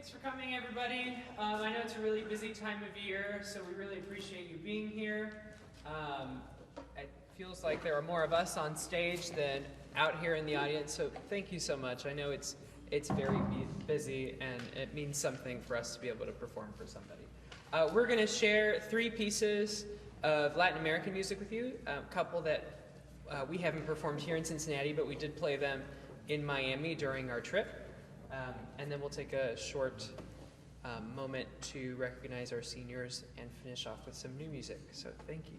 Thanks for coming, everybody. I know it's a really busy time of year, so we really appreciate you being here. It feels like there are more of us on stage than out here in the audience, so thank you so much. I know it's very busy, and it means something for us to be able to perform for somebody. We're going to share 3 pieces of Latin American music with you, a couple that we haven't performed here in Cincinnati, but we did play them in Miami during our trip. And then we'll take a short moment to recognize our seniors and finish off with some new music. So thank you.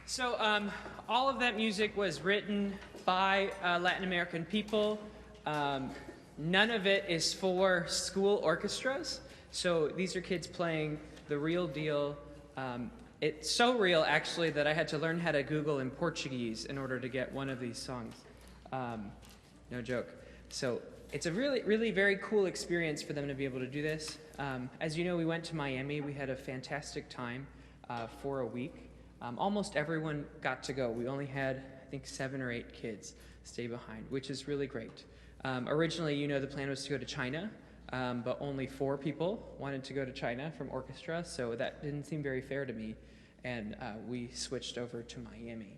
So all of that music was written by Latin American people. None of it is for school orchestras. So these are kids playing the real deal. It's so real, actually, that I had to learn how to Google in Portuguese in order to get one of these songs. No joke. So it's a really, really very cool experience for them to be able to do this. As you know, we went to Miami. We had a fantastic time for a week. Almost everyone got to go. We only had, I think, 7 or 8 kids stay behind, which is really great. Originally, you know, the plan was to go to China, but only 4 people wanted to go to China from Orchestra, so that didn't seem very fair to me, and we switched over to Miami.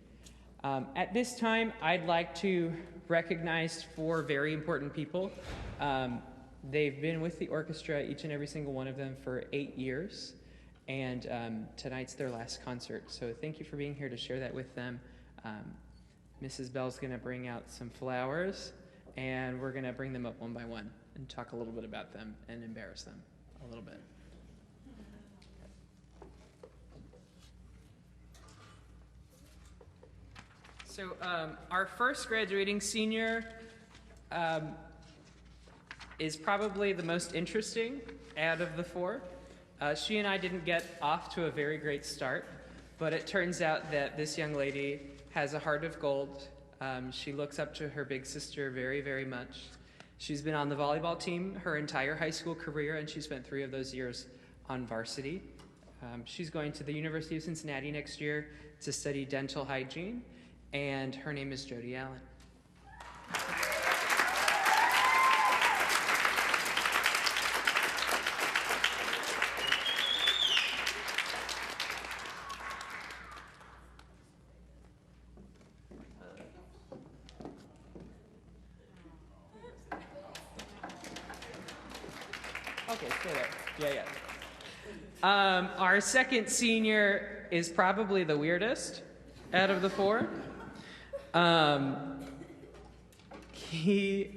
At this time, I'd like to recognize 4 very important people. They've been with the orchestra, each and every single one of them, for 8 years. And tonight's their last concert. So thank you for being here to share that with them. Mrs. Bell's going to bring out some flowers, and we're going to bring them up one by one and talk a little bit about them and embarrass them a little bit. So our first graduating senior is probably the most interesting out of the 4. She and I didn't get off to a very great start, but it turns out that this young lady has a heart of gold. She looks up to her big sister very, very much. She's been on the volleyball team her entire high school career, and she spent 3 of those years on varsity. She's going to the University of Cincinnati next year to study dental hygiene, and her name is Jody Allen. Okay, stay there. Yeah. Our second senior is probably the weirdest out of the 4. He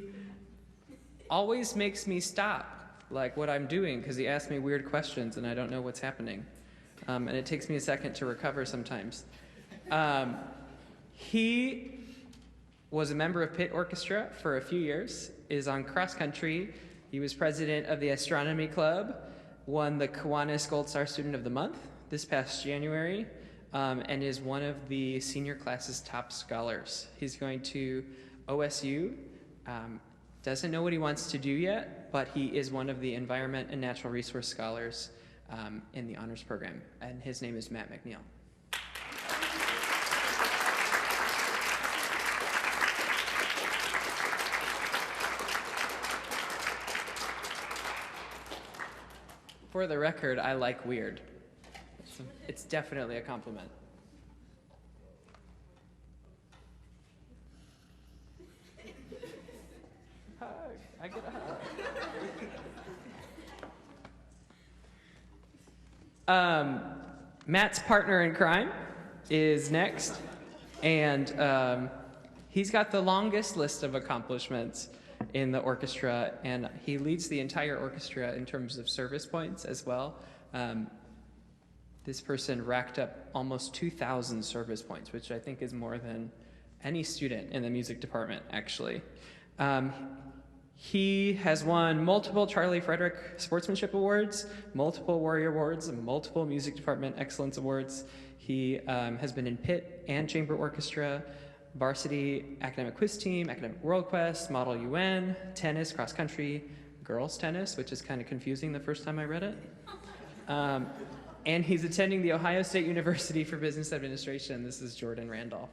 always makes me stop, like what I'm doing, because he asks me weird questions and I don't know what's happening. And it takes me a second to recover sometimes. He was a member of Pit Orchestra for a few years, is on cross country. He was president of the Astronomy Club, won the Kiwanis Gold Star Student of the Month this past January, and is one of the senior class's top scholars. He's going to OSU, doesn't know what he wants to do yet, but he is one of the Environment and Natural Resource Scholars in the honors program, and his name is Matt McNeil. For the record, I like weird. It's definitely a compliment. Hug. I get a hug. Matt's partner in crime is next, and he's got the longest list of accomplishments in the orchestra, and he leads the entire orchestra in terms of service points as well. This person racked up almost 2,000 service points, which I think is more than any student in the music department, actually. He has won multiple Charlie Frederick Sportsmanship Awards, multiple Warrior Awards, and multiple Music Department Excellence Awards. He has been in pit and chamber orchestra, varsity academic quiz team, academic world quest, model UN, tennis, cross country, girls tennis, which is kind of confusing the first time I read it. And he's attending the Ohio State University for Business Administration. This is Jordan Randolph.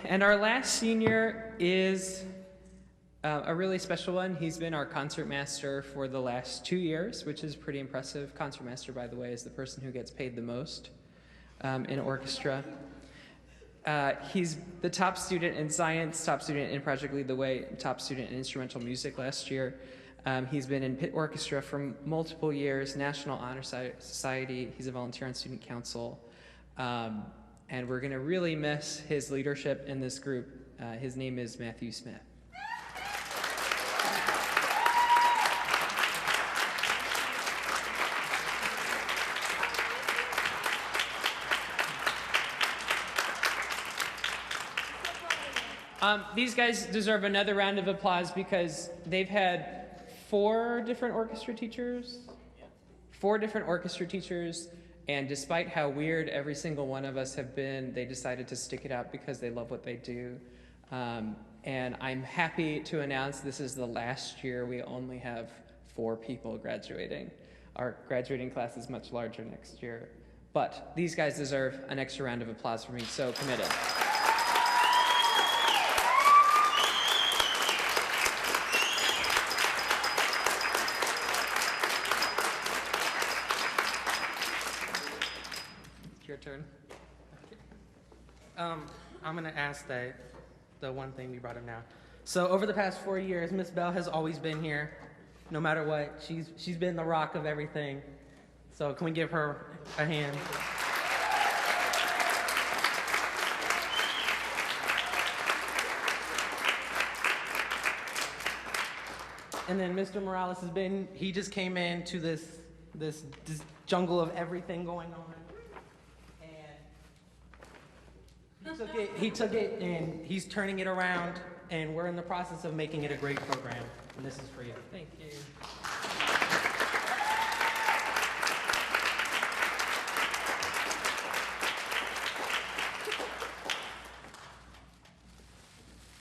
And our last senior is a really special one. He's been our concertmaster for the last 2 years, which is pretty impressive. Concertmaster, by the way, is the person who gets paid the most in orchestra. He's the top student in science, top student in Project Lead the Way, top student in instrumental music last year. He's been in pit orchestra for multiple years, National Honor Society. He's a volunteer on Student Council. And we're going to really miss his leadership in this group. His name is Matthew Smith. These guys deserve another round of applause because they've had 4 different orchestra teachers. 4 different orchestra teachers. And despite how weird every single one of us have been, they decided to stick it out because they love what they do. And I'm happy to announce this is the last year we only have 4 people graduating. Our graduating class is much larger next year. But these guys deserve an extra round of applause for being so committed. Your turn. I'm going to ask the one thing we brought up now. So over the past 4 years, Miss Bell has always been here, no matter what. She's been the rock of everything. So can we give her a hand? And then Mr. Morales he just came into this jungle of everything going on. He took it and he's turning it around, and we're in the process of making it a great program. And this is for you. Thank you.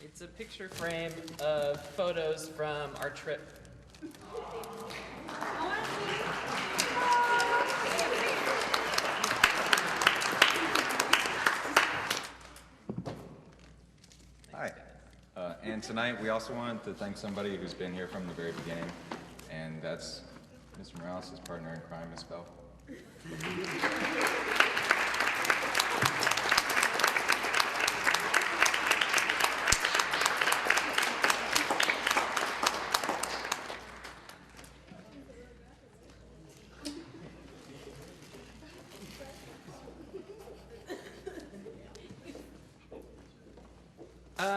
It's a picture frame of photos from our trip. And tonight we also wanted to thank somebody who's been here from the very beginning, and that's Mr. Morales' partner in crime, Miss Bell.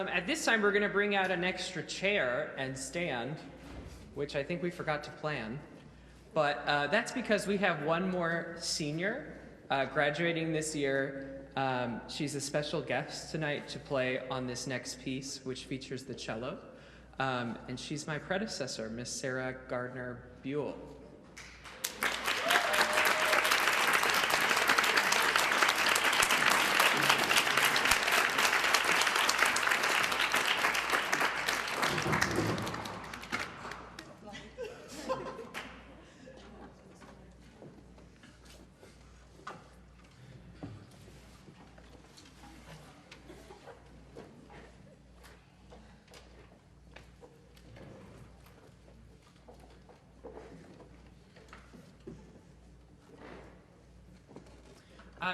At this time, we're going to bring out an extra chair and stand, which I think we forgot to plan. But that's because we have one more senior graduating this year. She's a special guest tonight to play on this next piece, which features the cello. And she's my predecessor, Miss Sarah Gardner Buell.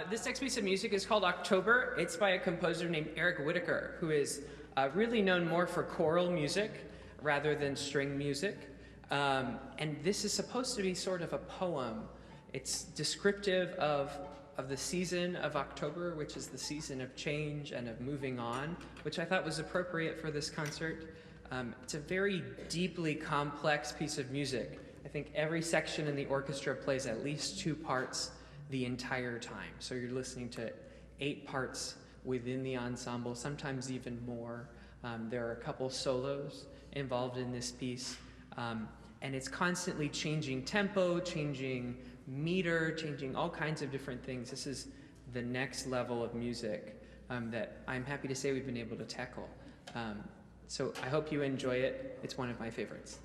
This next piece of music is called October. It's by a composer named Eric Whitaker, who is really known more for choral music rather than string music. And this is supposed to be sort of a poem. It's descriptive of the season of October, which is the season of change and of moving on, which I thought was appropriate for this concert. It's a very deeply complex piece of music. I think every section in the orchestra plays at least 2 parts the entire time. So you're listening to 8 parts within the ensemble, sometimes even more. There are a couple solos involved in this piece, and it's constantly changing tempo, changing meter, changing all kinds of different things. This is the next level of music that I'm happy to say we've been able to tackle. So I hope you enjoy it. It's one of my favorites.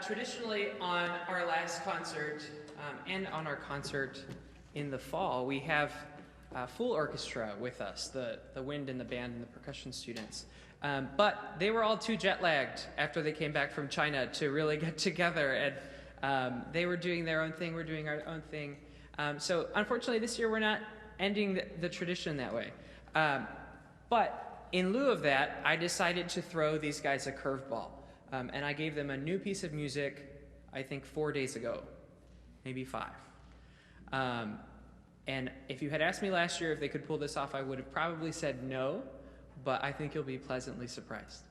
Traditionally on our last concert and on our concert in the fall, we have a full orchestra with us, the wind and the band and the percussion students. But they were all too jet lagged after they came back from China to really get together, and they were doing their own thing, we're doing our own thing. So unfortunately this year we're not ending the tradition that way. But in lieu of that, I decided to throw these guys a curveball. And I gave them a new piece of music, I think 4 days ago, maybe 5. And if you had asked me last year if they could pull this off, I would have probably said no, but I think you'll be pleasantly surprised.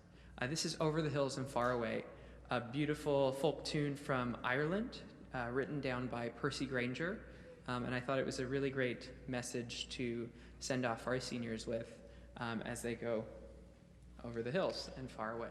This is Over the Hills and Far Away, a beautiful folk tune from Ireland, written down by Percy Granger. And I thought it was a really great message to send off our seniors with as they go over the hills and far away.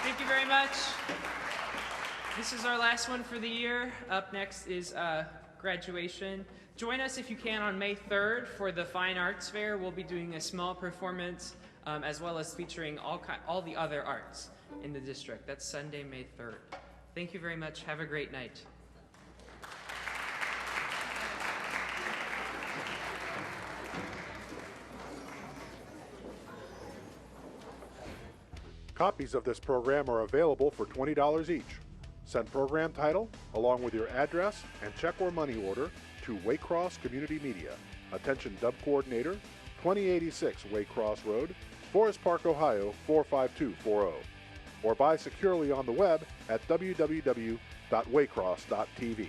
Thank you very much. This is our last one for the year. Up next is graduation. Join us if you can on May 3rd for the Fine Arts Fair. We'll be doing a small performance as well as featuring all the other arts in the district. That's Sunday, May 3rd. Thank you very much. Have a great night. Copies of this program are available for $20 each. Send program title, along with your address and check or money order to Waycross Community Media. Attention Dub Coordinator, 2086 Waycross Road, Forest Park, Ohio, 45240. Or buy securely on the web at www.waycross.tv.